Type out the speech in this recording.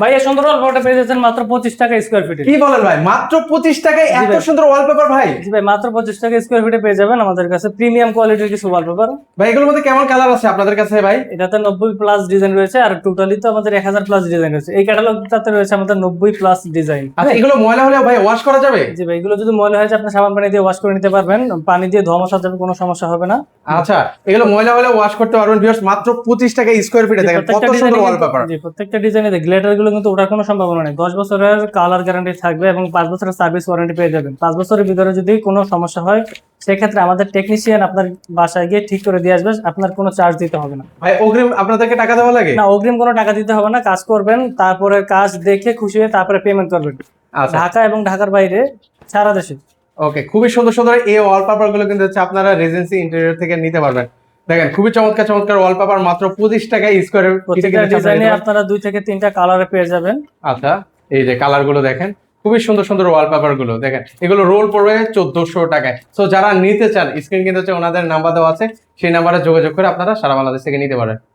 ভাই এই সুন্দর ওয়ালপেপারটা পেয়ে যাচ্ছেন মাত্র 25 টাকা স্কয়ার ফিটে। কি বলেন ভাই, মাত্র 25 টাকায় এত সুন্দর ওয়ালপেপার ভাই? জি ভাই, মাত্র 25 টাকা স্কয়ার ফিটে পেয়ে যাবেন আমাদের কাছে প্রিমিয়াম কোয়ালিটির কিছু ওয়ালপেপার। ভাই এগুলোর মধ্যে কেমন কালার আছে আপনাদের কাছে ভাই? এটাতে 90 প্লাস ডিজাইন রয়েছে, আর টোটালি তো আমাদের 1000 প্লাস ডিজাইন রয়েছে। এই ক্যাটালগটাতে রয়েছে আমাদের 90 প্লাস ডিজাইন। আচ্ছা, এগুলো ময়লা হলে ভাই ওয়াশ করা যাবে? জি ভাই, এগুলো যদি ময়লা হয়ে যায় আপনি সাবান পানি দিয়ে ওয়াশ করে নিতে পারবেন, পানি দিয়ে ধোয়া মোছা যাবে, কোনো সমস্যা হবে না। আচ্ছা, এগুলো ময়লা হলে ওয়াশ করতে পারবেন ভিউয়ার্স, মাত্র 25 টাকা স্কয়ার ফিটে। দেখেন কত সুন্দর ওয়ালপেপার। জি, প্রত্যেকটা ডিজাইনে গ্লিটার গুলো কিন্তু ওঠার কোনো সম্ভাবনা নেই। 10 বছরের কালার গ্যারান্টি থাকবে এবং 5 বছরের সার্ভিস ওয়ারেন্টি পেয়ে যাবেন। 5 বছরের ভিতরে যদি কোনো সমস্যা হয় সেক্ষেত্রে আমাদের টেকনিশিয়ান আপনার বাসায় গিয়ে ঠিক করে দিয়ে আসবে, আপনার কোনো চার্জ দিতে হবে না। ভাই অগ্রিম আপনাদেরকে টাকা দেওয়া লাগে? না, অগ্রিম কোনো টাকা দিতে হবে না। কাজ করবেন, তারপরে কাজ দেখে খুশি হয়ে তারপরে পেমেন্ট করবেন। আচ্ছা, ঢাকা এবং ঢাকার বাইরে সারা দেশে। ওকে, খুবই সুন্দর সুন্দর এই ওয়ালপেপার গুলো কিন্তু হচ্ছে আপনারা রেজেন্সি ইন্টেরিয়র থেকে নিতে পারবেন। দেখেন খুবই চমৎকার চমৎকার ওয়ালপেপার মাত্র 25 টাকায় স্কয়ার ফিটে প্রত্যেকটা ডিজাইনে আপনারা 2 থেকে 3টা কালারে পেয়ে যাবেন। আচ্ছা, এই যে কালার গুলো দেখেন, খুবই সুন্দর সুন্দর ওয়ালপেপার গুলো দেখেন, এগুলো রোল পড়বে 1400 টাকায়। সো যারা নিতে চান স্ক্রিন কিন্তু হচ্ছে ওনাদের নাম্বার দেওয়া আছে, সেই নাম্বারে যোগাযোগ করে আপনারা সারা বাংলাদেশ থেকে নিতে পারেন।